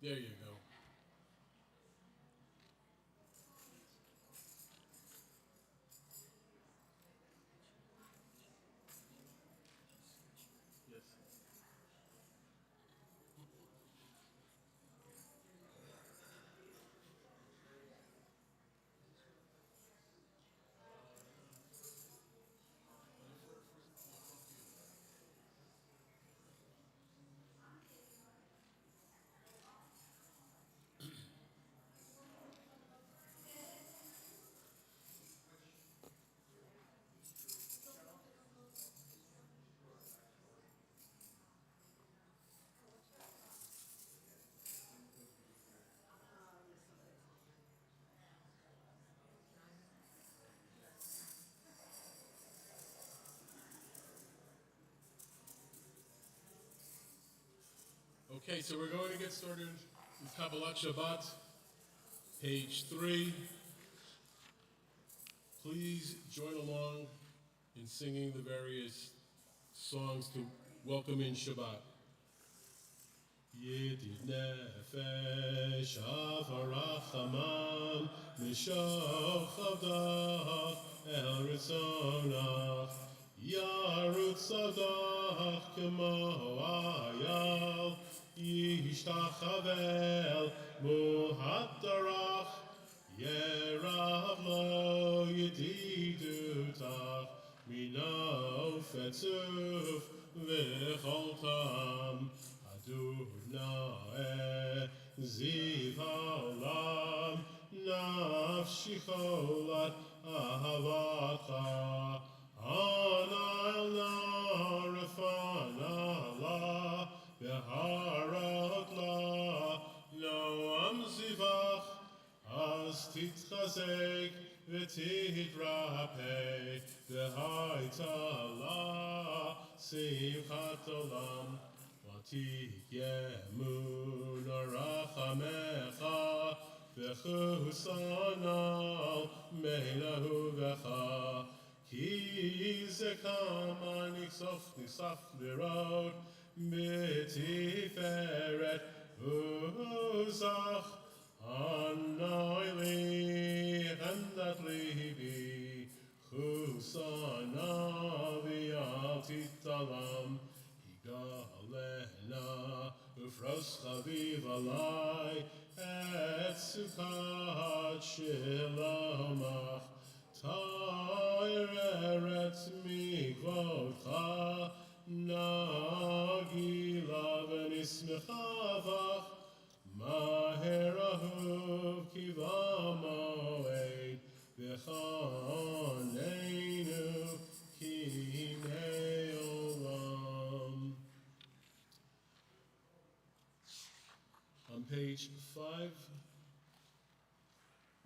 There you go. Yes. Okay, so we're going to get started with Kabbalat Shabbat, page 3. Please join along in singing the various songs to welcome in Shabbat. Yedid nefesh avarachamam mishoch avdach el ritzonach yarutz avdach kemo ayal yishtachavel muhadarach yerav lo yedidutach mino fetzuf v'choltam Adonai ziv haolam nafshi cholat ahavata anal narefana la beharot la noam zivach az titchazek v'titrapeh v'haita la simchat olam V'tiyemun arachamecha v'chusanal melahu v'cha Ki zekama nisaf lirot b'tiferet uzach Anoi li chemdat libi chusana v'yal titalam Galena ufros chaviv alai et sukat shilomach Tair eretz mikvodcha nagila v'nismechavach Maher ahuv kiva moed v'chaneinu kinei olam. On page 5,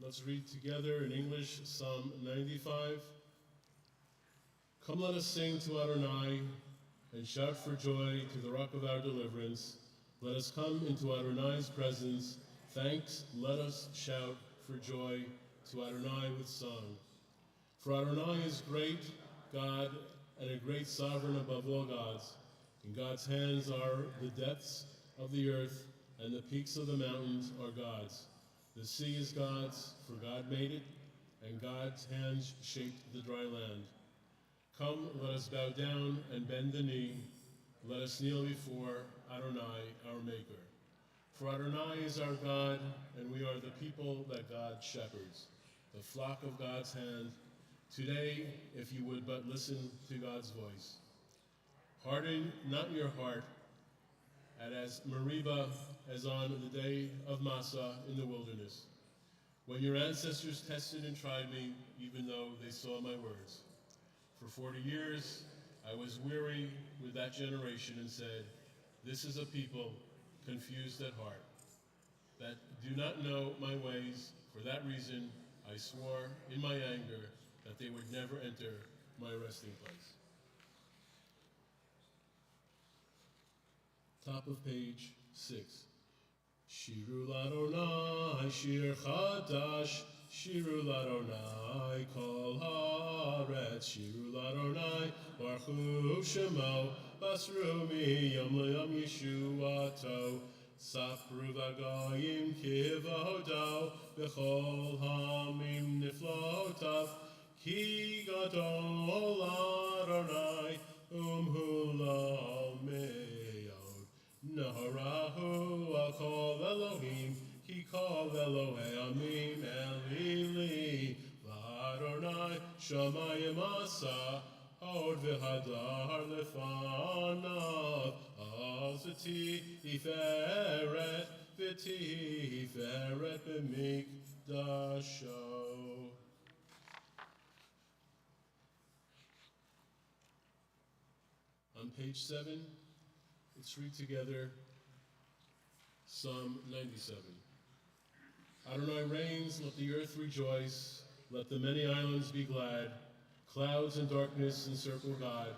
let's read together in English Psalm 95. Come, let us sing to Adonai and shout for joy to the rock of our deliverance. Let us come into Adonai's presence. Thanks, let us shout for joy to Adonai with song. For Adonai is great God and a great sovereign above all gods. In God's hands are the depths of the earth, and the peaks of the mountains are God's. The sea is God's, for God made it, and God's hands shaped the dry land. Come, let us bow down and bend the knee. Let us kneel before Adonai, our Maker. For Adonai is our God, and we are the people that God shepherds, the flock of God's hand. Today, if you would but listen to God's voice. Harden not your heart, and as Meribah, as on the day of Massah in the wilderness, when your ancestors tested and tried me, even though they saw my words. For 40 years, I was weary with that generation and said, this is a people confused at heart, that do not know my ways. For that reason, I swore in my anger that they would never enter my resting place. Top of page 6. Shiru l'Adonai, shir chadash, shiru l'Adonai, kol haaretz, shiru l'Adonai, baruch hu shemo, basru mi yom le'yom yeshuato, Sapru v'goyim kivodo, v'chol hamim niflotav, ki gadol Adonai, humhula meod. Naharahu akol Elohim, ki kol Elohei amim elili, v'Adonai shamayim asa, Hod v'hadar lefanav, Azati tiferet v'tiferet b'mikdasho. On page 7, let's read together Psalm 97. Adonai reigns, let the earth rejoice, let the many islands be glad. Clouds and darkness encircle God.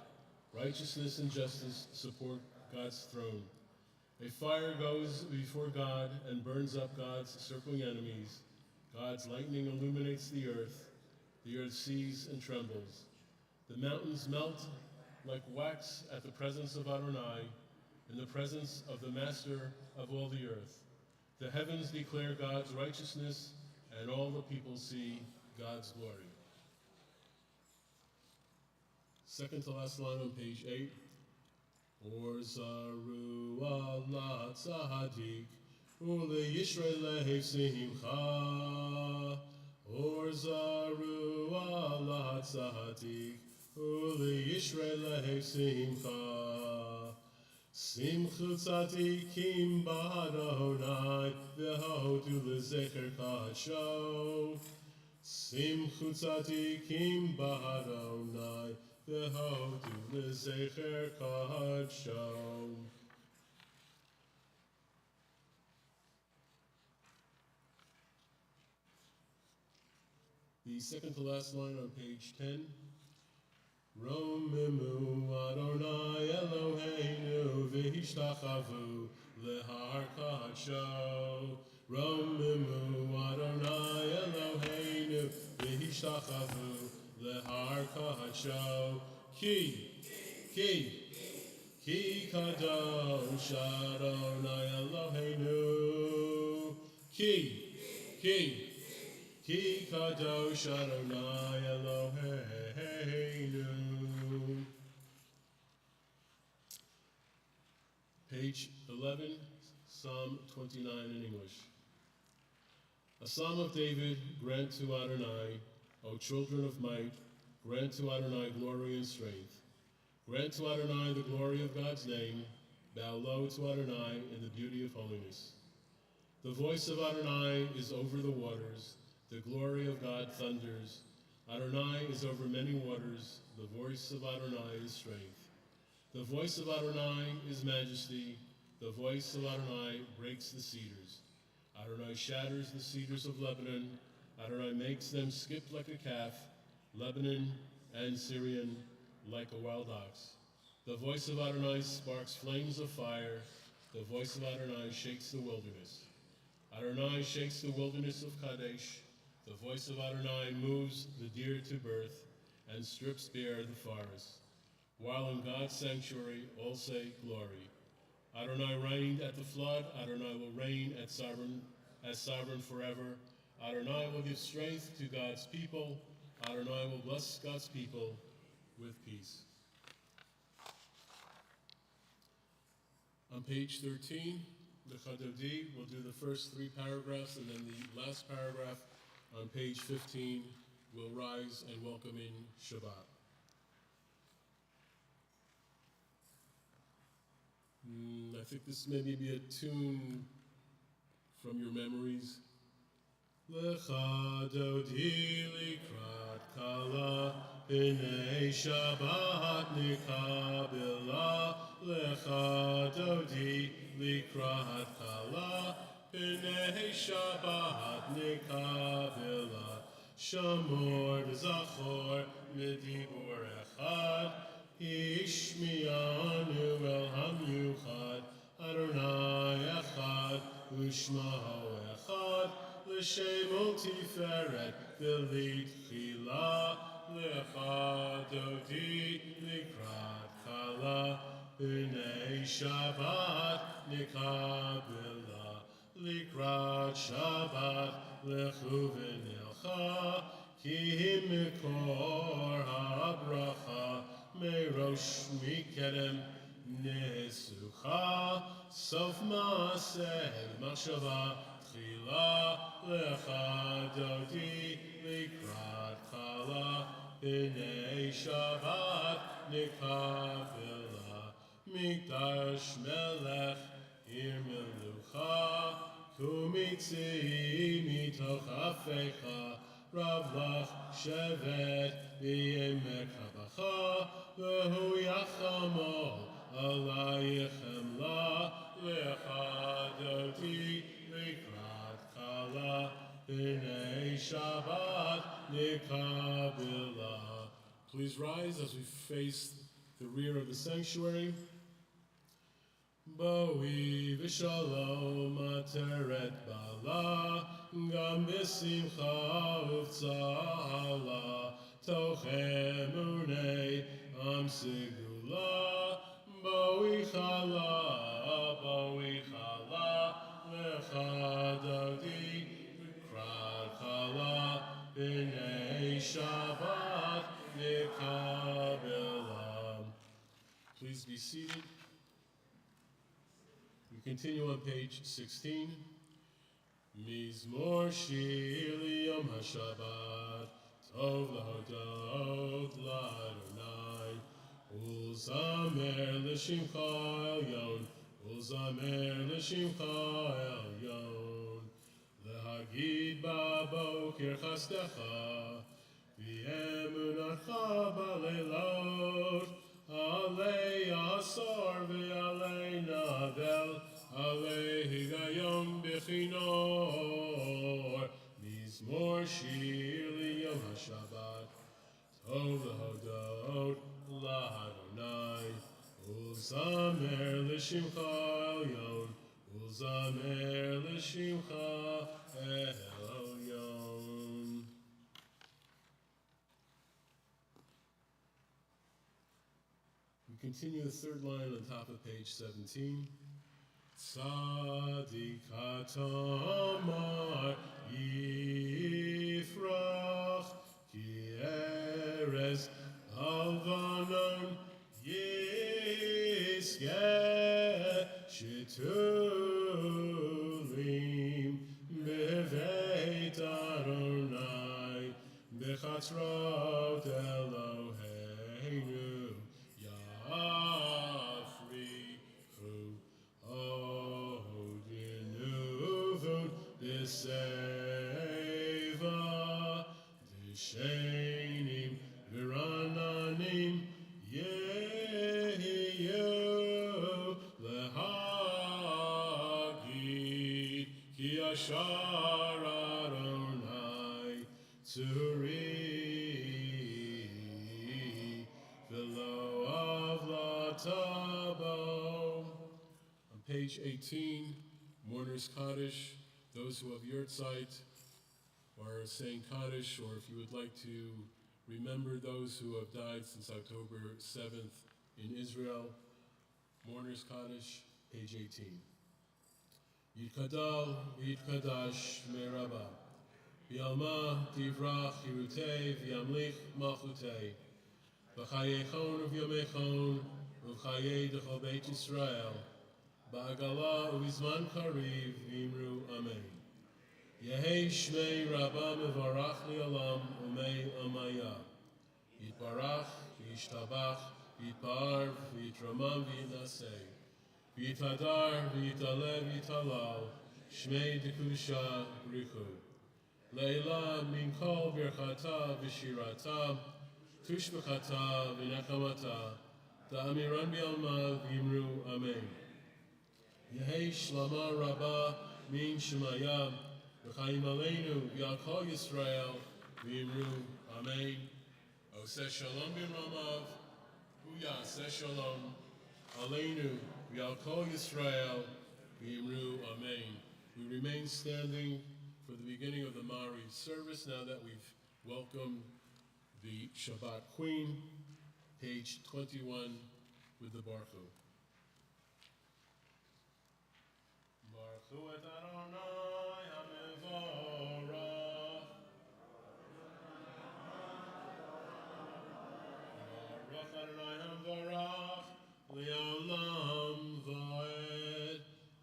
Righteousness and justice support God's throne. A fire goes before God and burns up God's circling enemies. God's lightning illuminates the earth sees and trembles. The mountains melt like wax at the presence of Adonai, in the presence of the Master of all the earth. The heavens declare God's righteousness, and all the people see God's glory. Second to last line on page 8. Or zaru ala tzadik, ule yishrei lehev simcha. Or zaru ala tzadik, ule yishrei lehev simcha. Simchu tzadikim b'Adonai, v'hodu lezecher kadsho. Simchu tzadikim b'Adonai, v'hodu lezecher kadsho. The second to last line on page 10. Romimu Adonai Eloheinu v'hishtachavu lehar kadsho. Romimu Adonai Eloheinu v'hishtachavu lehar kadsho. Ki kadosh Adonai Eloheinu. Ki kadosh Adonai Eloheinu. Page 11, Psalm 29 in English. A Psalm of David, grant to Adonai, O children of might, grant to Adonai glory and strength. Grant to Adonai the glory of God's name, bow low to Adonai in the beauty of holiness. The voice of Adonai is over the waters, the glory of God thunders. Adonai is over many waters, the voice of Adonai is strength. The voice of Adonai is majesty, the voice of Adonai breaks the cedars. Adonai shatters the cedars of Lebanon, Adonai makes them skip like a calf, Lebanon and Syrian like a wild ox. The voice of Adonai sparks flames of fire, the voice of Adonai shakes the wilderness. Adonai shakes the wilderness of Kadesh, the voice of Adonai moves the deer to birth and strips bare the forest. While in God's sanctuary all say glory. Adonai reigned at the flood, Adonai will reign as sovereign forever. Adonai will give strength to God's people. Adonai will bless God's people with peace. On page 13, the Chadodi will do the first 3 paragraphs, and then the last paragraph on page 15 will rise and welcome in Shabbat. I think this may be a tune from your memories. Lecha dodi likrat kala, b'nei Shabbat nikabela. Lecha dodi likrat kala, b'nei Shabbat nikabela. Shamor v'zachor medibur echad, Ishmianu el hamyuchad, Adonai echad, Ushmaho echad, L'shemo tiferet, V'lit chila, Lecha dodi likrat kala, B'nei Shabbat nikabel. Likrat Shabbat lechu v'nelcha ki mikor habracha merosh mikedem nesucha sof maaseh machshava tchila lecha doti likrat chala b'nei Shabbat nikavila mikdash melech Ir melucha, kumitzi mitoch afecha, ravlach shevet v'yemek habacha, v'hu yachamo alayichem la, v'chadoti likrat kala, b'nei Shabbat nikabila. Please rise as we face the rear of the sanctuary. Boi v'shalom ateret bala, gam b'simcha uv'tzala, toch emunei am segula. Boi chala, v'chadodi v'krat chala, b'nei Shabbat nikabela. Please be seated. We continue on page 16. Mizmor shir liyom haShabbat, tov lahodot la'Adonai, ulzamer l'shimcha elyon, ulzamer l'shimcha elyon, lehagid ba'boker chastecha, v'emunatcha ba'leilot, alei asar v'alei navel, alei higayom b'chinor, mizmor shir liyom haShabbat, tov lahodot la'Adonai, ulzamer l'shimcha elyon, ulzamer l'shimcha elyon. We continue the third line on top of page 17. Tzadik hatamar yifrach ki erez alvanon yiskeh shetulim beveit Adonai bechatzrot Eloheinu Africhu Odinuvun Deseva Deshenim Virananim Yehiyu Lehagid Ki Ashar Adonai Tzuri On page 18, Mourner's Kaddish, those who have Yurtzeit are saying Kaddish, or if you would like to remember those who have died since October 7th in Israel, Mourner's Kaddish, page 18. Yitkadal, Yitkadash, Merabah, V'yalma, Divrach, Hirutei, V'yamlich, Malchutei, V'chayechon u'v'yomechon, u'chayei d'chol Beit Yisrael, ba'agala u'vizman kariv, v'imru amen. Yehei shmei rabba mevarach li'olam u'mei amaya. Yitbarach, v'yishtabach, v'yitpa'ar, v'yitramam, v'yitnasei. V'yitadar, v'yitalev, v'yitalal, shmei d'kudusha brichu. Leila min kol birchata v'shirata, Tushbachata v'nachamata, ta'amiran bi'alma v'imru amen. Yehei shlama rabba min shemaya, v'chaim aleinu v'al kol Yisrael v'imru amen. Oseh shalom b'ramav, hu yaseh shalom aleinu v'al kol Yisrael v'imru amen. We remain standing for the beginning of the Mari service now that we've welcomed the Shabbat Queen, page 21 with the Baruch Hu. Baruch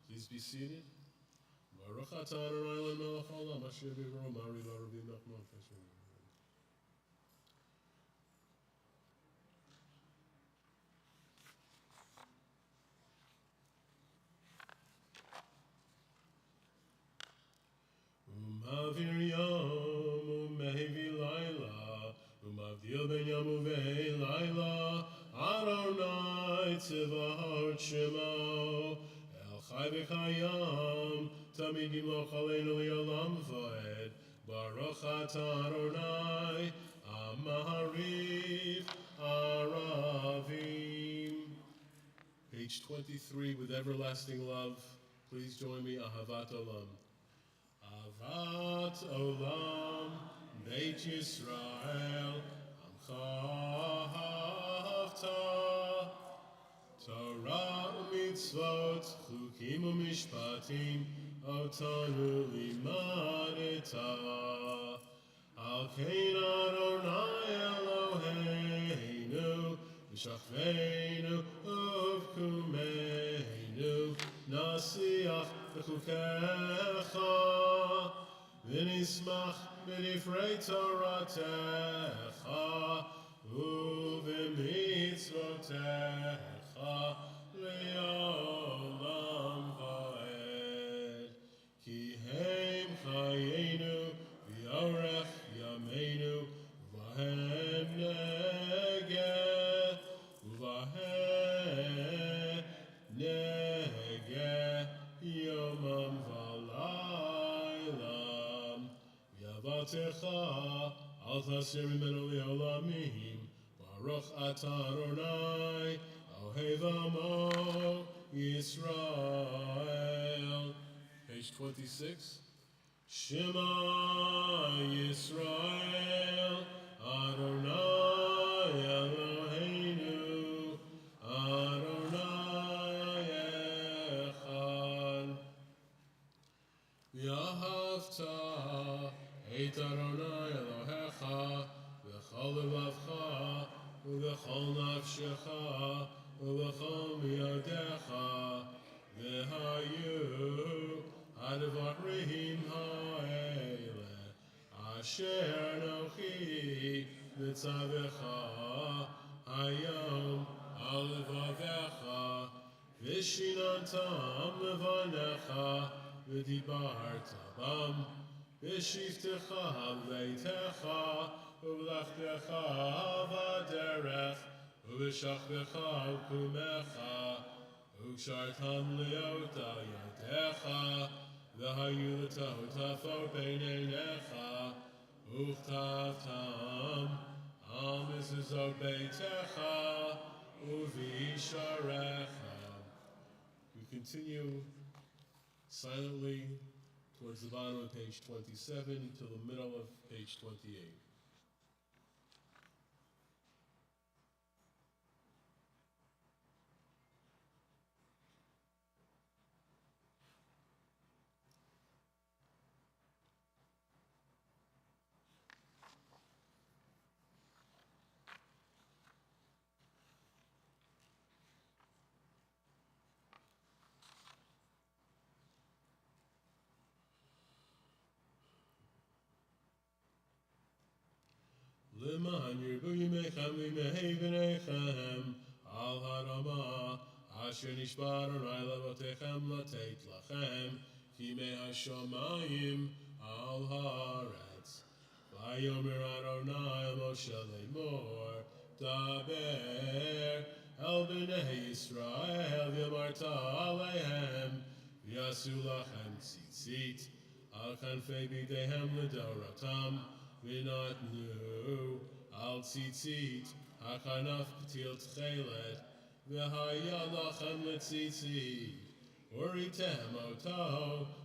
Please be seated. Baruch atah Adonai melech haolam asher b'yivro mari v'arabi nachman. Umavir yom umehevi laila umavdil ben yom uvei laila Adonai tzivahot shemo El chai v'chayam tamid yimloch aleinu li'olam va'ed Baruch atah Adonai Amahariv Aravim. Page 23 with everlasting love. Please join me, Ahavat Olam. Ahavat Olam, Beit Yisrael, Amcha Ahavta, Torah u'mitzvot, Chukim u'mishpatim, Otanu limadeta. Al kein Adonai Eloheinu, V'shachveinu uvkumeinu, Nasiach v'chukecha, V'nismach b'difrei Toratecha, Uv'mitzvotecha, Le'olam va'ed. Ki heim chayenu, v'yorech yameinu, v'hem negeh, v'hem negeh, yomam v'laylam. V'yavatecha, al tasir mimenu li'olamim, Baruch atah Adonai, ohev amo Yisrael. Page 26. Shema Yisrael, Adonai Eloheinu, Adonai Echad. V'ahavta et Adonai Elohecha, v'chol levavcha, v'chol nafshecha, v'chol miyadecha, v'hayu Advarim ha'ele, asher nochi mitzavecha, hayom al levavecha, v'shinantam levanecha, v'dibarta bam, v'shiftecha leitecha, u'v'lachtecha v'derech, u'v'shachtecha u'kumecha, u'kshartam leota yadecha, v'hayu l'tahutafo b'neinecha, u'chtavtam al mezuzot beitecha, u'v'isharecha. We continue silently towards the bottom of page 27 to the middle of page 28. L'man yirbu yimechem v'yimehei b'neichem al harama asher nishbar Adonai levotechem lateit lachem kimei hashamayim al haaretz v'yomer Adonai el Moshe lemor daber el b'nei Yisrael v'yamarta aleihem v'yasu lachem tzitzit al kanfei b'dehem l'doratam v'natnu al tzitzit hakanaf p'til tchelet v'haya lachem letzitzit uritem oto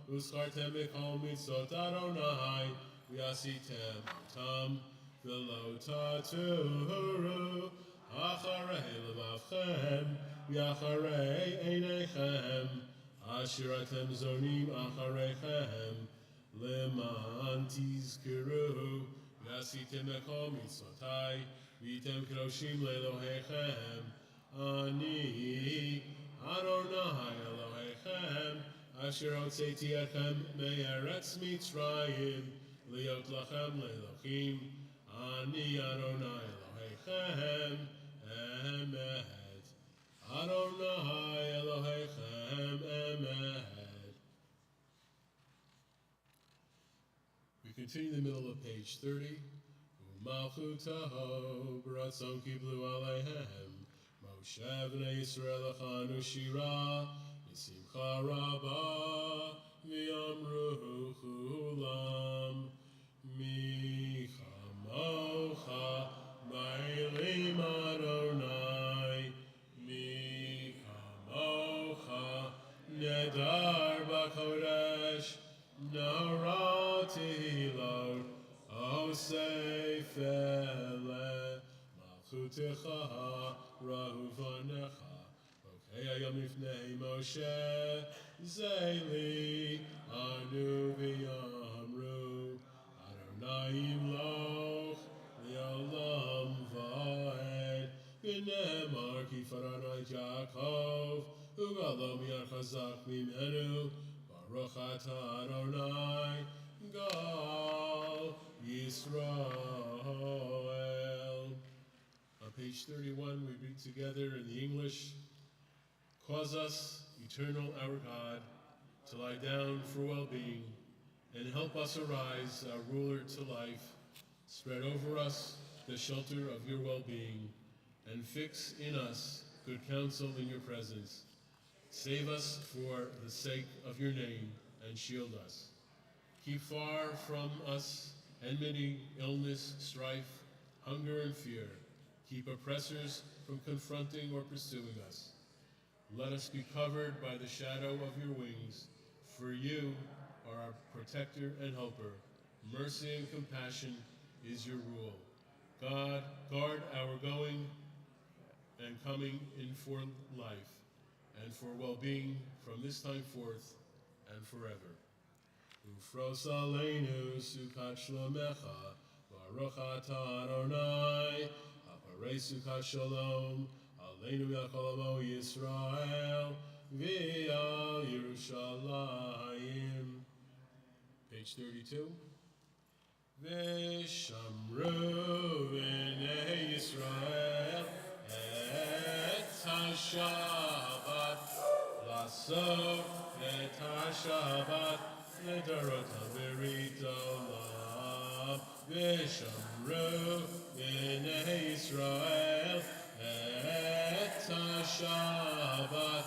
uschartem b'kol mitzvot Adonai v'yasitem otam v'lo taturu acharei levavchem v'acharei einechem Ashiratem zonim acharechem, leman tizkiru, v'asitem ekol mitzvotai, v'yitem kedoshim le'elohechem, ani Adonai Elohechem, asher hotzeti echem me'eretz Mitzrayim, liot lachem le'elohim, ani Adonai Elohechem, emet. Adonai Elohechem, emet. We continue in the middle of page 30. U'malchutaho b'ratzon kiblu aleihem, Moshe v'nei Yisrael achanu shira, v'simcha rabba, v'yamru chulam, mi chamocha, ba'elim Adonai, mi chamocha, nedar b'kodesh, narati lo, osei fele, malchutecha, Rahu Vanecha, Okei Ayam Ifnei Moshe, Zeli, Anu V'yamru, Adonai Yimloch, Li'olam Va'ed, V'nemar Kifar Adonai Yaakov, U'gadol Miyar Chazak Mimenu, Baruch Ata Adonai, Gal Yisrael. On page 31, we read together in the English, cause us, eternal our God, to lie down for well-being, and help us arise, our ruler to life. Spread over us the shelter of your well-being, and fix in us good counsel in your presence. Save us for the sake of your name, and shield us. Keep far from us enmity, illness, strife, hunger, and fear. Keep oppressors from confronting or pursuing us. Let us be covered by the shadow of your wings, for you are our protector and helper. Mercy and compassion is your rule. God, guard our going and coming in for life and for well-being from this time forth and forever. Ufros aleinu sukat shlomecha, baruch atah Adonai, Sukkah Shalom, Aleinu Yachol Amo Yisrael, V'al Yerushalayim. Page 32. V'shamru v'nei Yisrael et ha-Shabbat lasot et ha-Shabbat l'dorotam b'rit olam. V'shamru v'nei Yisrael et ha-Shabbat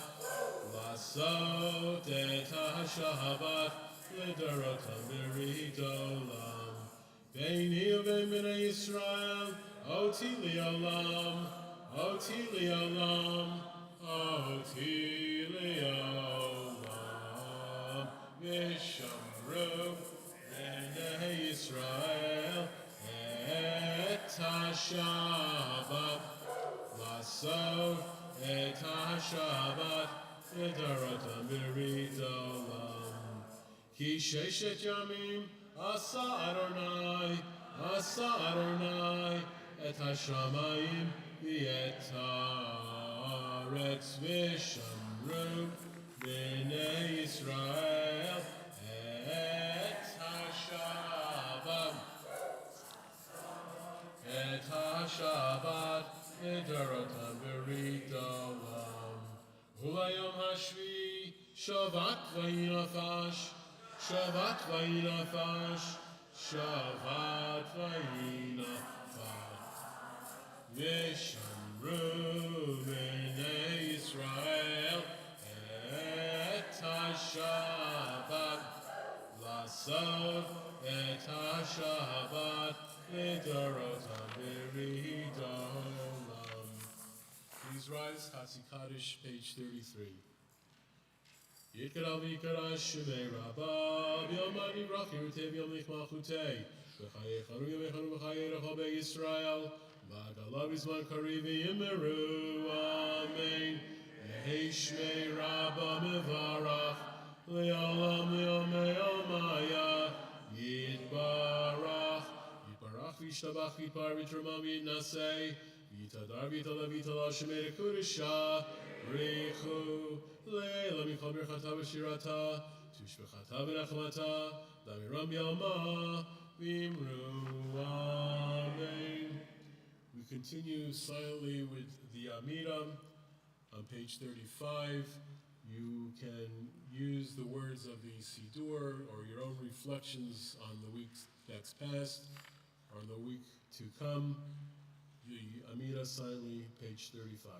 lasot et ha-Shabbat l'dorotam b'rit olam. Beini u'bein b'nei Yisrael oti li'olam, oti li'olam, oti li'olam. V'shamru v'nei Yisrael et ha-Shabbat lasot et ha-Shabbat l'dorotam b'rit olam. Ki sheshet yamim asa Adonai et ha-shamayim v'et haaretz v'shamru b'nei Yisrael et ha-Shabbat l'dorotam b'rit olam. U'layom hashvi shavat v'yinafash, shavat v'yinafash, shavat v'yinafash. V'shamru b'nei Yisrael et ha-Shabbat lasot et ha-Shabbat l'dorotam b'rit olam. Please rise, Chatzi Kaddish, page 33. Yikara v'yikara shemei rabba, b'yom ha'nivrach yirutei v'yom nichmachutei, v'chayechanu yamechanu v'chayerecha be'Yisrael, v'agalav b'zman kariv v'yimeru, amen. Shmei Rabba Mevarach, Le'olam Le'omei Omaya, Yitbarach, Yitbarach V'yishtabach Yitbar V'yitramam Yitnasei, V'yitadar V'yitala V'yitala Shemei Kudesha, Richu, Le'la Michal Birchata V'shirata, Tushbechata V'nachmata, Damiram Yama, V'imru, Amen. We continue silently with the Amiram. On page 35, you can use the words of the Siddur or your own reflections on the week that's passed or on the week to come. The Amida silently, page 35.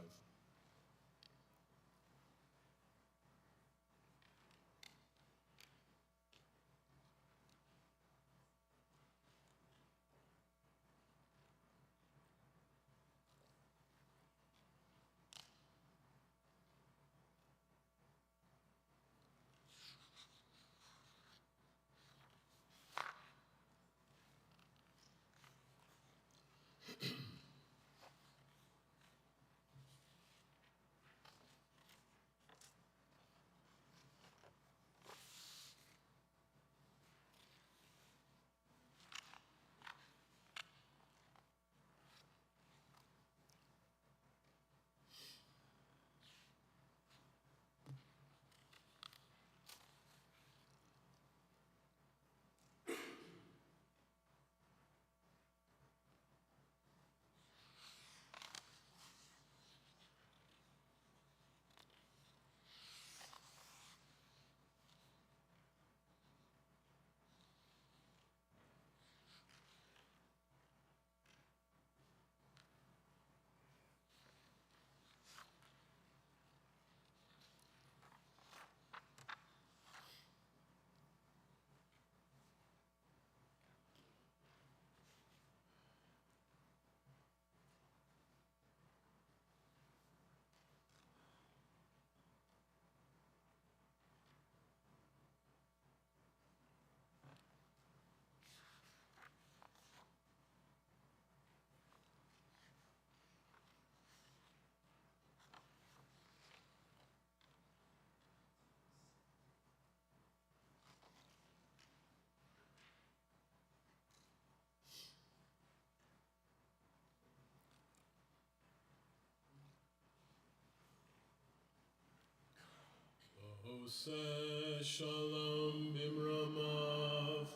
Oseh Shalom Bimramav,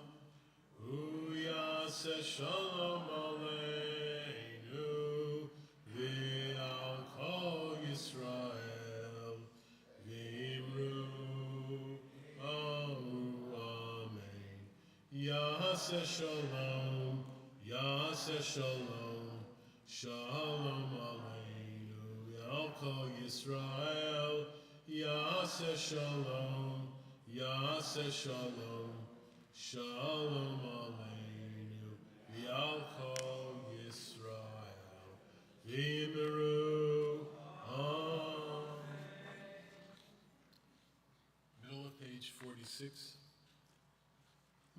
Uyaseh Shalom Aleinu, V'al Kol Yisrael, V'imru, Amen. Yaseh Shalom, Yaseh Shalom, Shalom Aleinu, V'al Kol Yisrael, Yaseh Shalom, Yaseh Shalom, Shalom Aleinu, V'al Kol Yisrael, V'imru, Amen. Middle of page 46.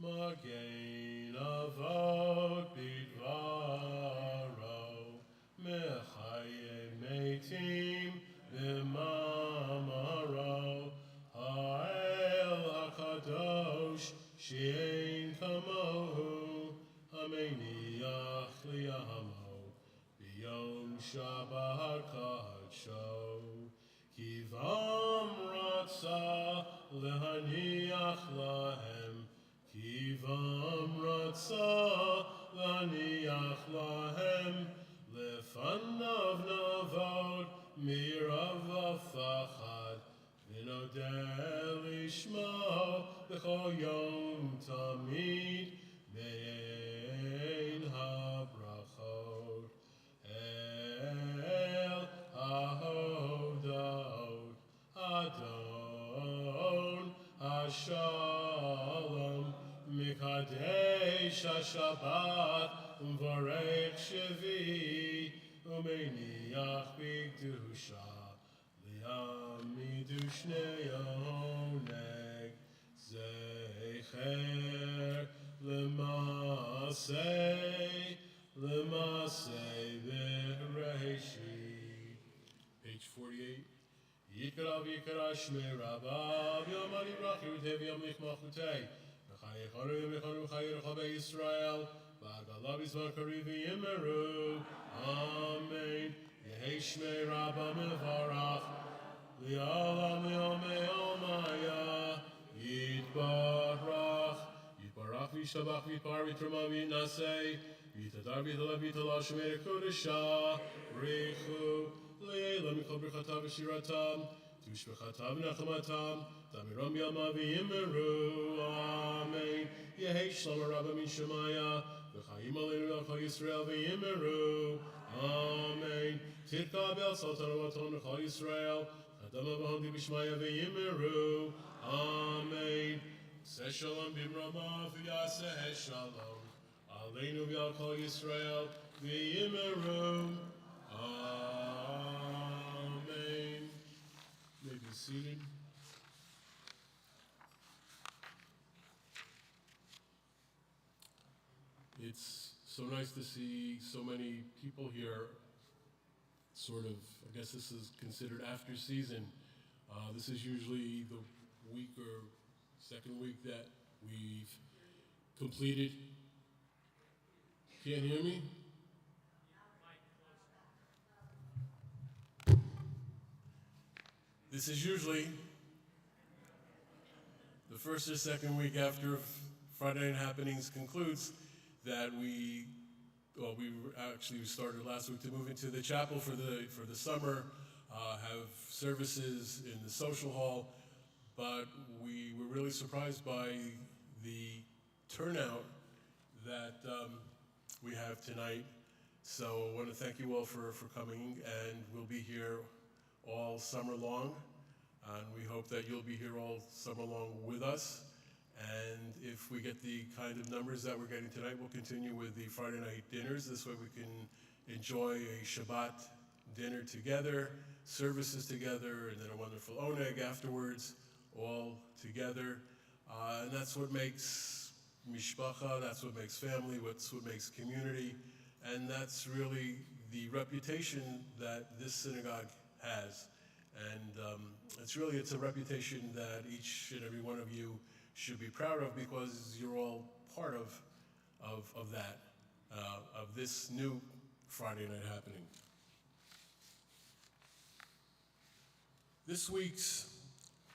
Magen Avot Bidvaro, Mechaye Meitim, V'mamaro, Ha'el HaKadosh, She'ein Kamohu, Hameniach Liyamo, B'yom Shabbat Kadsho, Kivam Ratza Lehaniach Lahem, Kivam Ratza Lehaniach Lahem, Lefanav Navod Mirav V'Fachad, V'nodeh Lishmo B'chol Yom Tamid, Be'ein HaBrachot, El HaHodot, Adon HaShalom, Mikadesh HaShabbat, Uvarech Shevi, Umeniach B'Kedusha, Li'amidu Shnei Oneg, Zecher L'Masei, L'Masei B'Reishit. Page 48. v'yikara shmei Rabba v'yamari brachi v'tev yamlich malchutei v'chai echanu v'chanu v'chai rechabe Yisrael v'agala b'zman kari v'yimeru Amen Yehi shmei Rabba mevarach li'olam yomei omaya Yitbarach Yitbarach v'yishabach v'yitbar v'yitrama v'yitnasei v'yitadar v'yitala v'yitala shmei kodesha Richu Le'ela mikol brichatav v'shiratam Tushbechatav v'nachamatam Tamiram yama v'yimeru Amen Yehi Shlomo Rabba min Shemaya V'chayim aleinu v'chol Yisrael v'yimeru Amen Tirkabel Sultan Avaton v'chol Yisrael Chadama v'hondi b'shmaya v'yimeru Amen Seh shalom b'mrama v'yaseh shalom Aleinu v'al kol Yisrael v'yimeru Amen. You may be seated. It's so nice to see so many people here. Sort of, I guess this is considered after season. This is usually the week or second week that we've completed. Can't hear me? This is usually the first or second week after Friday Night Happenings concludes that we started last week to move into the chapel for the summer, have services in the social hall, but we were really surprised by the turnout that we have tonight. So I want to thank you all for coming, and we'll be here all summer long, and we hope that you'll be here all summer long with us. And if we get the kind of numbers that we're getting tonight, we'll continue with the Friday night dinners. This way we can enjoy a Shabbat dinner together, services together, and then a wonderful oneg afterwards, all together. And that's what makes mishpacha, that's what makes family, that's what makes community, and that's really the reputation that this synagogue has. And it's a reputation that each and every one of you should be proud of, because you're all part of that, of this new Friday night happening. This week's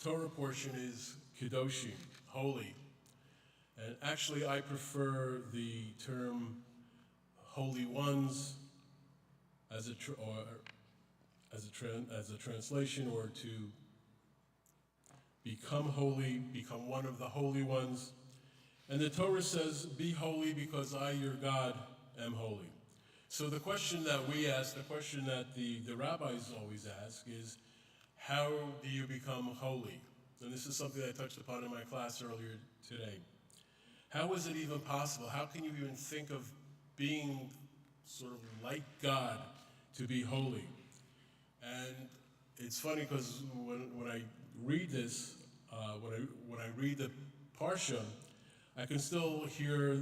Torah portion is Kedoshim, holy. And actually I prefer the term holy ones as a translation, or to become holy, become one of the holy ones. And the Torah says, be holy because I, your God, am holy. So the question that we ask, the question that the rabbis always ask is, how do you become holy? And this is something I touched upon in my class earlier today. How is it even possible? How can you even think of being sort of like God to be holy? And it's funny because when I read this, when I read the Parsha, I can still hear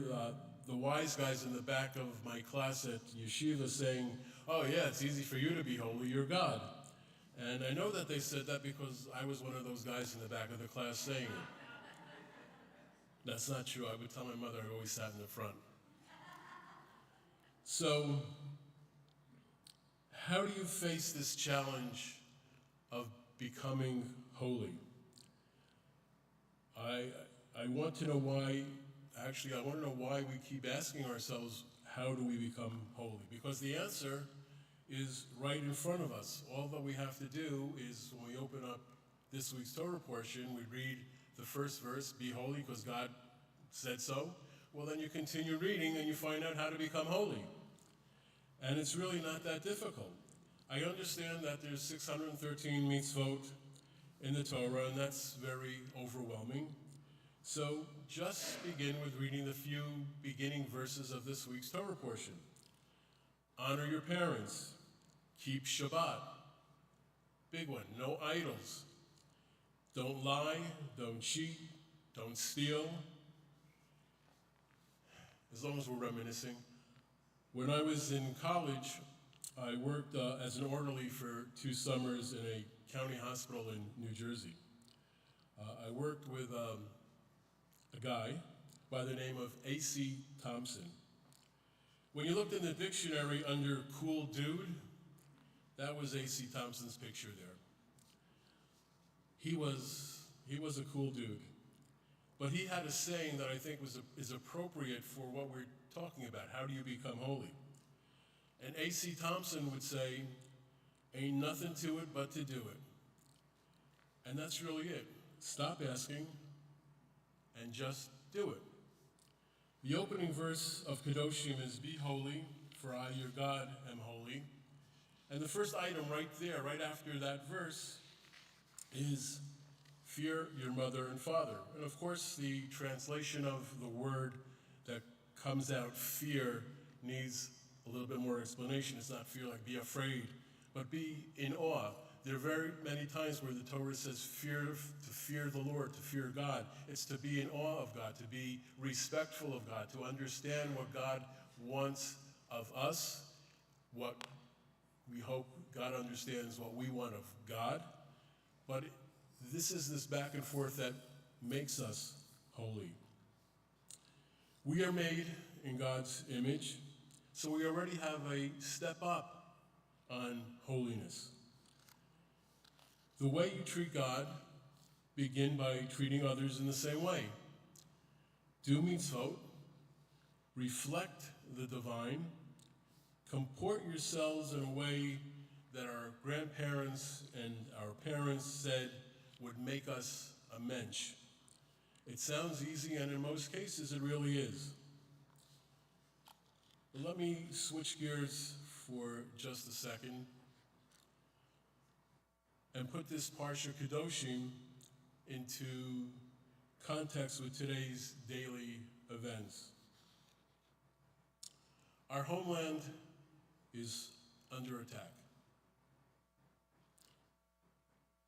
the wise guys in the back of my class at yeshiva saying, oh yeah, it's easy for you to be holy, you're God. And I know that they said that because I was one of those guys in the back of the class saying it. That's not true. I would tell my mother I always sat in the front. So, how do you face this challenge of becoming holy? I want to know why, actually I want to know why we keep asking ourselves, how do we become holy? Because the answer is right in front of us. All that we have to do is, when we open up this week's Torah portion, we read the first verse, be holy because God said so. Well, then you continue reading and you find out how to become holy. And it's really not that difficult. I understand that there's 613 mitzvot in the Torah, and that's very overwhelming. So just begin with reading the few beginning verses of this week's Torah portion. Honor your parents. Keep Shabbat. Big one, no idols. Don't lie, don't cheat, don't steal. As long as we're reminiscing. When I was in college, I worked as an orderly for 2 summers in a county hospital in New Jersey. I worked with a guy by the name of A.C. Thompson. When you looked in the dictionary under cool dude, that was A.C. Thompson's picture there. He was a cool dude. But he had a saying that I think is appropriate for what we're talking about. How do you become holy? And A.C. Thompson would say, ain't nothing to it but to do it. And that's really it. Stop asking and just do it. The opening verse of Kedoshim is, be holy, for I, your God, am holy. And the first item right there, right after that verse, is fear your mother and father. And of course, the translation of the word that comes out, fear, needs a little bit more explanation. It's not fear like be afraid, but be in awe. There are very many times where the Torah says to fear the Lord, to fear God. It's to be in awe of God, to be respectful of God, to understand what God wants of us, what we hope God understands what we want of God. But this is this back and forth that makes us holy. We are made in God's image, so we already have a step up on holiness. The way you treat God, begin by treating others in the same way. Do mitzvot, reflect the divine, comport yourselves in a way that our grandparents and our parents said would make us a mensch. It sounds easy, and in most cases it really is. But let me switch gears for just a second and put this Parsha Kedoshim into context with today's daily events. Our homeland is under attack.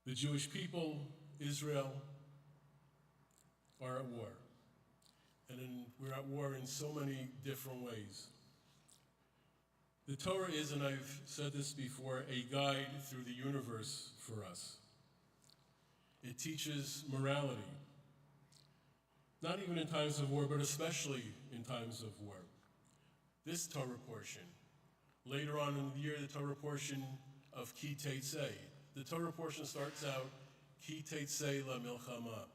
The Jewish people, Israel, are at war. And we're at war in so many different ways. The Torah is, and I've said this before, a guide through the universe for us. It teaches morality, not even in times of war, but especially in times of war. This Torah portion, later on in the year, the Torah portion of Ki Teitzei. The Torah portion starts out, Ki Teitzei la milchama.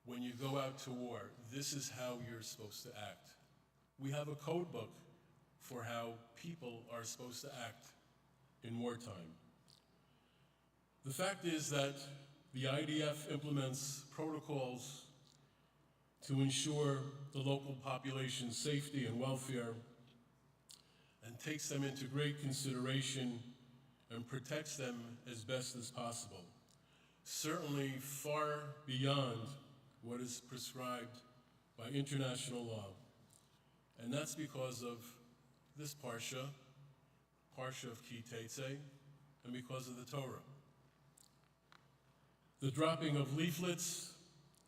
When you go out to war, this is how you're supposed to act. We have a code book for how people are supposed to act in wartime. The fact is that the IDF implements protocols to ensure the local population's safety and welfare and takes them into great consideration and protects them as best as possible, certainly far beyond what is prescribed by international law. And that's because of this Parsha of Ki Teitzei, and because of the Torah. The dropping of leaflets,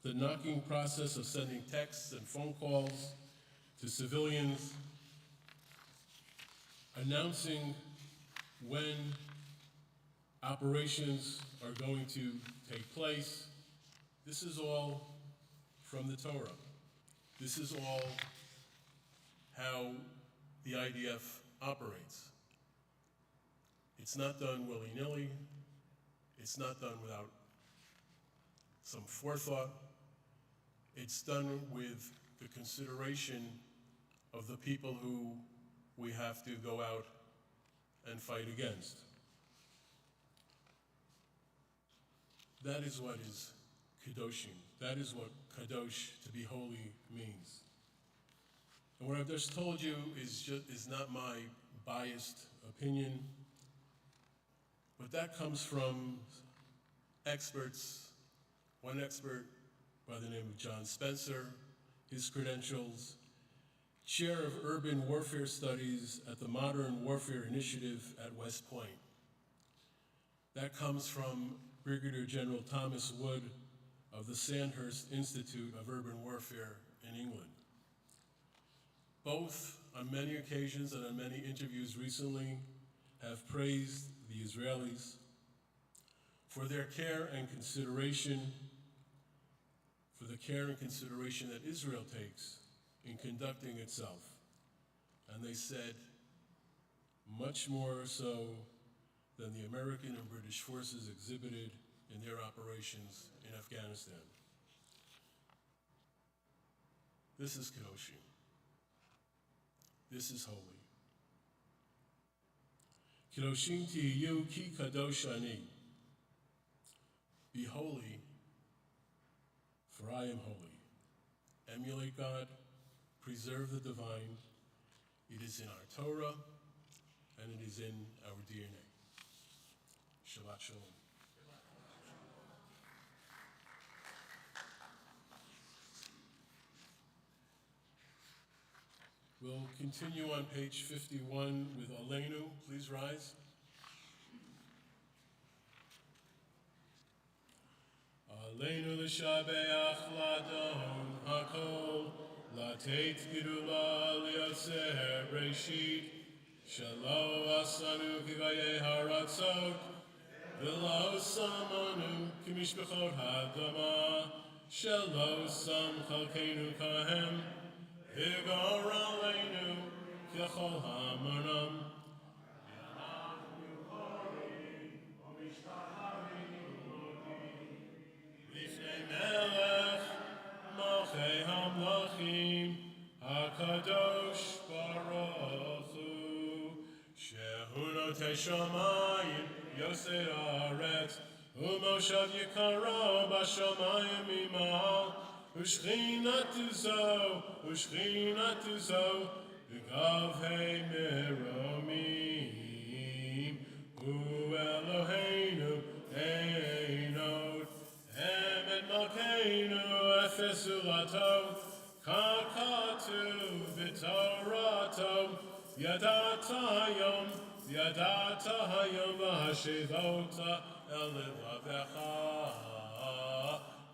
the knocking process of sending texts and phone calls to civilians, announcing when operations are going to take place. This is all from the Torah. This is all how the IDF operates. It's not done willy-nilly. It's not done without some forethought. It's done with the consideration of the people who we have to go out and fight against. That is what is Kedoshim. That is what Kadosh, to be holy, means. And what I've just told you is not my biased opinion, but that comes from experts. One expert by the name of John Spencer, his credentials, Chair of Urban Warfare Studies at the Modern Warfare Initiative at West Point. That comes from Brigadier General Thomas Wood of the Sandhurst Institute of Urban Warfare in England. Both, on many occasions and on many interviews recently, have praised the Israelis, for their care and consideration, that Israel takes in conducting itself. And they said, much more so than the American and British forces exhibited in their operations in Afghanistan. This is Kedoshim. This is holy. Kedoshim tiyu ki kadosh ani. Be holy, for I am holy. Emulate God, preserve the divine. It is in our Torah, and it is in our DNA. Shabbat Shalom. We'll continue on page 51 with Aleinu. Please rise. Aleinu l'shabeach ladon hakol, lateit gidula liatzer breshit, shalo asanu kivayei haratzot, v'lo samanu kimishbechot hadama, shalo sam chalkeinu kahem, Higor aleinu kechol hamanam. Lifnei melech malchei hamlachim hakadosh baruch hu shehu notei shamayim yosei haaretz umoshav yikaro bashamayim imal Ushchinatu zo, Gavhei meromim, Hu Eloheinu einot, Emet malkeinu efesu lato, Kakatu v'torato, Yadata hayom v'hashivota elevavecha,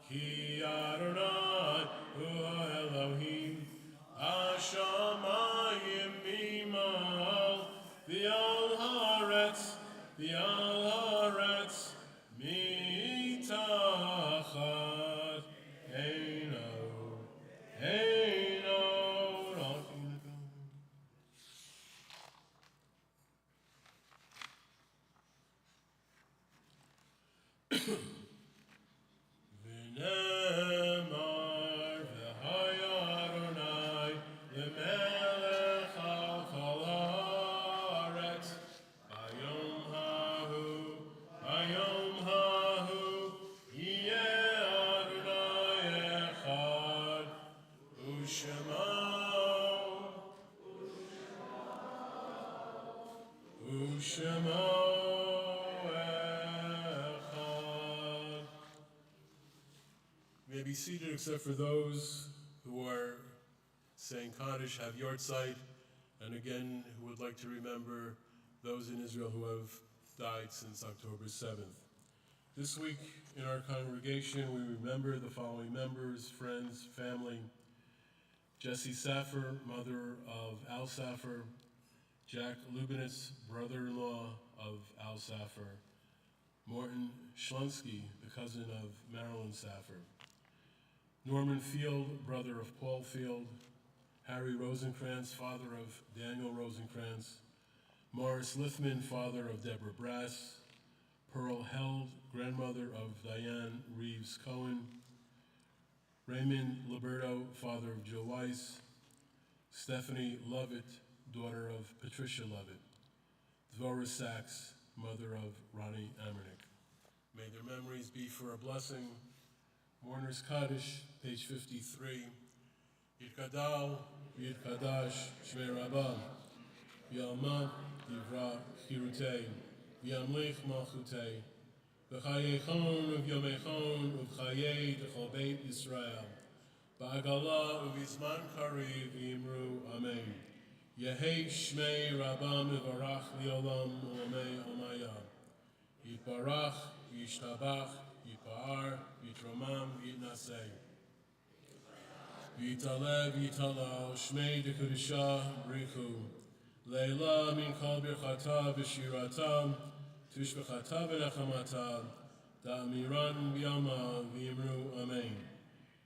Ki Adonai hu Elohim, Hashamayim mimal, V'al haaretz, mitachat, Eino. V'nemar v'haya Adonai l'melech al kol haaretz hayom hahu yeh Adonai echad u'shemo May be seated except for those who are saying Kaddish, have yortzeit, and again who would like to remember those in Israel who have died since October 7th. This week in our congregation we remember the following members, friends, family: Jessie Saffer, mother of Al Saffer; Jack Lubinitz, brother-in-law of Al Saffer; Morton Schlunsky, the cousin of Marilyn Saffer; Norman Field, brother of Paul Field; Harry Rosenkrantz, father of Daniel Rosenkrantz; Morris Lithman, father of Deborah Brass; Pearl Held, grandmother of Diane Reeves Cohen; Raymond Liberto, father of Joe Weiss; Stephanie Lovett, daughter of Patricia Lovett; Dvorah Sachs, mother of Ronnie Amernick. May their memories be for a blessing. Mourner's Kaddish, page 53. Yirkadal, Yirkadash, Shmei Rabbah, Yalma, Yivra, Chirutei, Yamlich Malchutei, V'chayechon Uv'yomechon Uv'chayei D'chol Beit Yisrael, Ba'agala Uv'izman Kariv Yimru Amen. Yehei Shmei Rabbah Mivarach Li'olam U'amei Omaya. Yitbarach, Yishtabach, Yitpa'ar, Yitromam, Yitnasei. Yitalev, Yitalal, Shmei D'Kudisha, Brichu. Leila min kol birchata v'shirata, tushbechata v'nachamata, da'amiran b'yama v'yimru amen.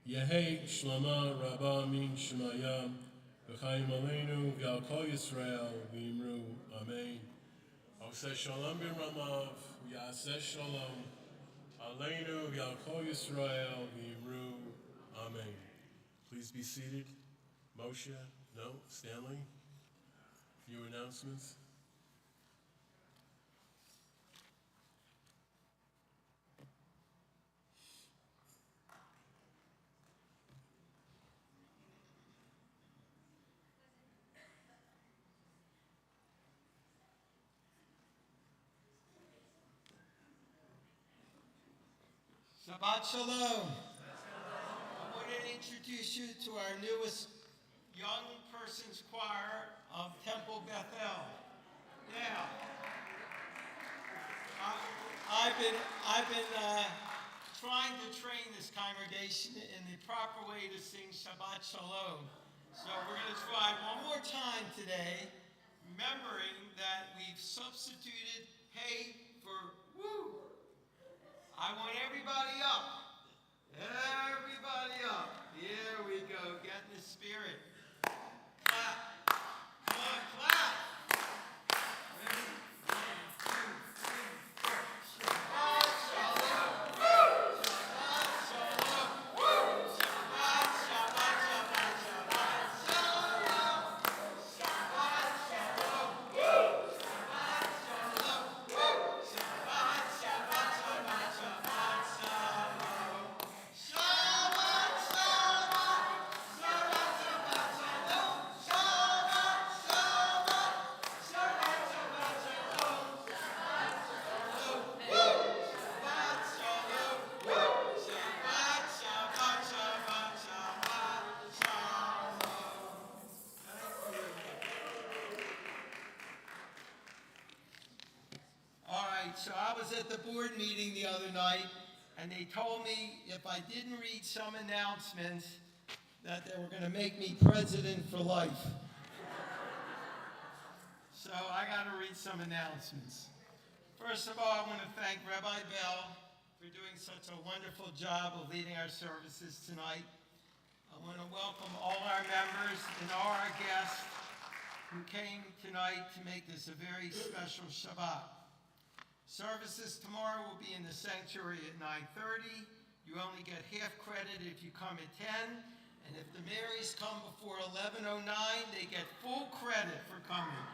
Yehei shlama rabba min shemaya, v'chaim aleinu v'al kol Yisrael v'yimru amen. Oseh shalom b'ramav, v'yaseh shalom, aleinu v'al kol Yisrael v'yimru amen. Please be seated. Moshe, no, Stanley, few announcements. Shabbat Shalom. I want to introduce you to our newest young person's choir of Temple Bethel. Now, I've been trying to train this congregation in the proper way to sing Shabbat Shalom. So we're going to try one more time today, remembering that we've substituted hey for woo. I want everybody up. Everybody up. Here we go. Get in the spirit. Clap. Come on, clap. Ready? 1, 2, 3, 4. Shabbat shalom. Woo! Shabbat shalom. Woo! Shabbat, Shabbat, Shabbat, Shabbat shalom. Shabbat shalom. Woo! Shabbat shalom. Woo! Shabbat, Shabbat, Shabbat, Shabbat shalom. Shabbat shalom. Shabbat, Shabbat, shalom. Shabbat shalom. Shabbat, Shabbat, shalom. Shabbat shalom. Woo! Shabbat shalom. Woo! Shabbat, Shabbat, Shabbat, Shabbat shalom. Thank you. All right, so I was at the board meeting the other night, and they told me if I didn't read some announcements, that they were going to make me president for life. So I got to read some announcements. First of all, I want to thank Rabbi Bell for doing such a wonderful job of leading our services tonight. I want to welcome all our members and all our guests who came tonight to make this a very special Shabbat. Services tomorrow will be in the sanctuary at 9:30. You only get half credit if you come at 10. And if the Marys come before 11:09, they get full credit for coming.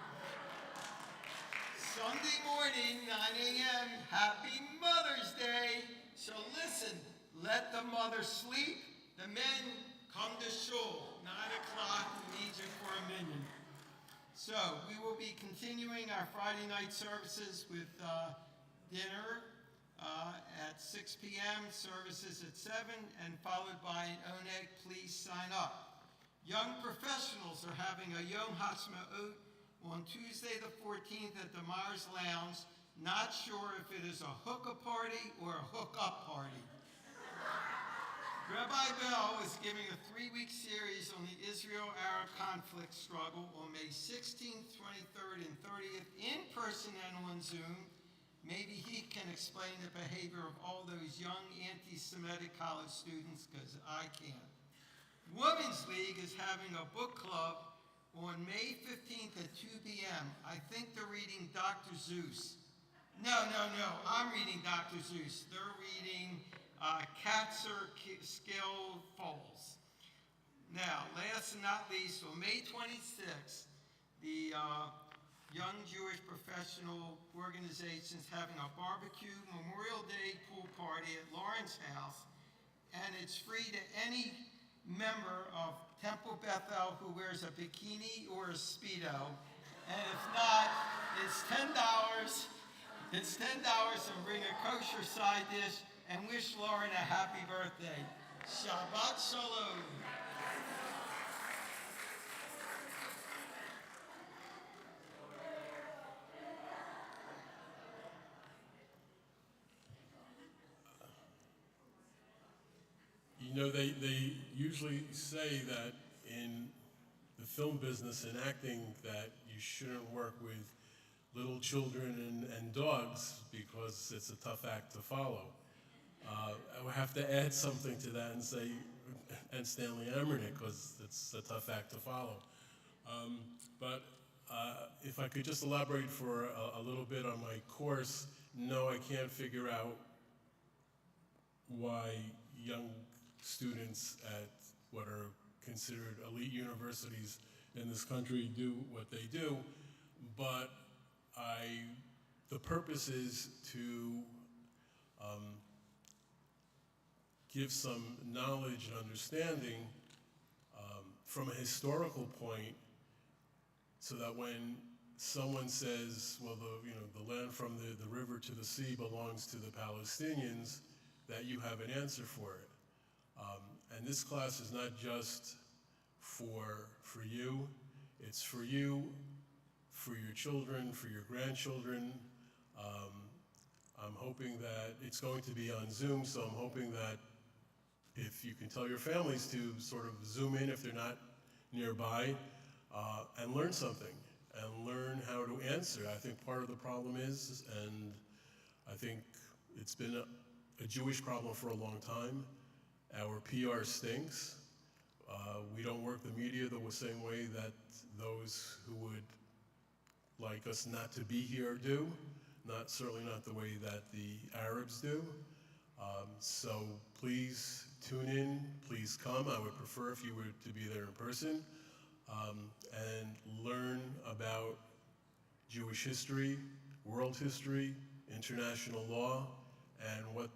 Sunday morning, 9 a.m., Happy Mother's Day. So listen, let the mother sleep. The men come to shul, 9 o'clock, we need you for a minyan. So we will be continuing our Friday night services with dinner at 6 p.m., services at 7, and followed by an oneg. Please sign up. Young professionals are having a Yom Ha'atzmaut on Tuesday the 14th at the Mars Lounge. Not sure if it is a hookah party or a hook-up party. Rabbi Bell is giving a 3-week series on the Israel-Arab conflict struggle on May 16th, 23rd, and 30th, in person and on Zoom. Maybe he can explain the behavior of all those young anti-Semitic college students, because I can't. Women's League is having a book club on May 15th at 2 p.m. I think they're reading Dr. Seuss. No, I'm reading Dr. Seuss. They're reading Katzer Skill Falls. Now, last and not least, on May 26th, the Young Jewish Professional Organization is having a barbecue Memorial Day pool party at Lauren's house, and it's free to any member of Temple Bethel who wears a bikini or a Speedo, and if not, it's $10. It's $10 and bring a kosher side dish and wish Lauren a happy birthday. Shabbat Shalom. You know, they usually say that in the film business and acting that you shouldn't work with little children and dogs because it's a tough act to follow. I would have to add something to that and say, and Stanley Emmerich, because it's a tough act to follow. But if I could just elaborate for a little bit on my course, no, I can't figure out why young students at what are considered elite universities in this country do what they do, but the purpose is to give some knowledge and understanding from a historical point, so that when someone says, well, the land from the river to the sea belongs to the Palestinians, that you have an answer for it. And this class is not just for you, it's for you, for your children, for your grandchildren. I'm hoping that it's going to be on Zoom, so I'm hoping that if you can tell your families to sort of zoom in if they're not nearby, and learn something, and learn how to answer. I think part of the problem is, and I think it's been a Jewish problem for a long time, our PR stinks. We don't work the media the same way that those who would like us not to be here do, certainly not the way that the Arabs do. So please tune in, please come. I would prefer if you were to be there in person, and learn about Jewish history, world history, international law, and what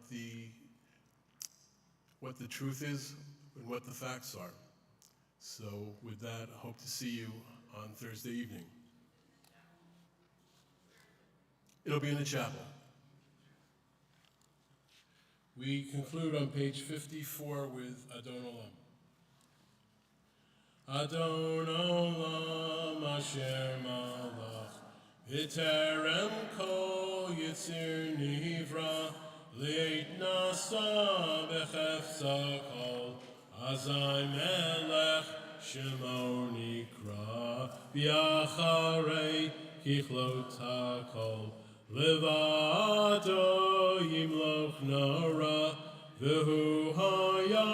the truth is and what the facts are. So with that, I hope to see you on Thursday evening. It'll be in the chapel. We conclude on page 54 with Adon Olam. Adon Olam Asher Malach V'terem Kol Yitzir Nivra Leit Nasa B'chefza Kol Azai Melech Shemo Nikra V'acharei Kichlot HaKol Levado Yimloch Nora V'hu Haya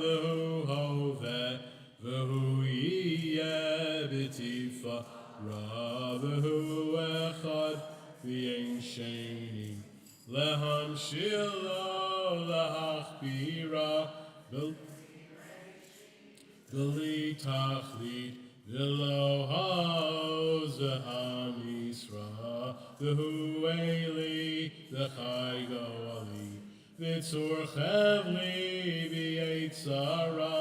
V'hu Hoveh V'hu Yiyeh B'tifara V'hu Echad V'yein Sheni Lehamshir Lo Lahachbira V'li Tachlit V'lo Ha'oz HaMisra V'hu Eli V'chai Goali V'tzur Chevli V'yetzara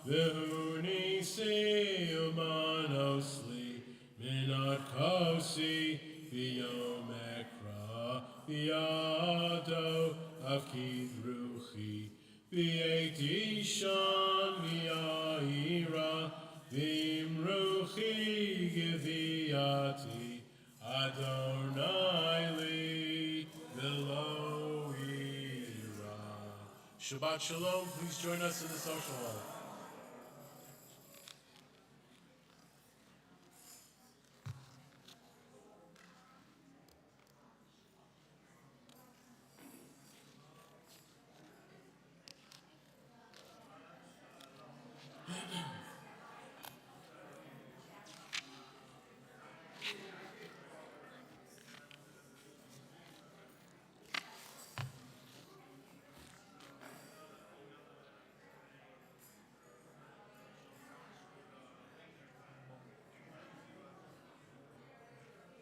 V'hu Nisi Umanosli Minat Kosi V'yom Ekra V'yado Avkid Ruchi V'yet Ishan V'yaira V'imruchi Giviyati Adonai Li V'lo Ira. Shabbat Shalom. Please join us in the social hall.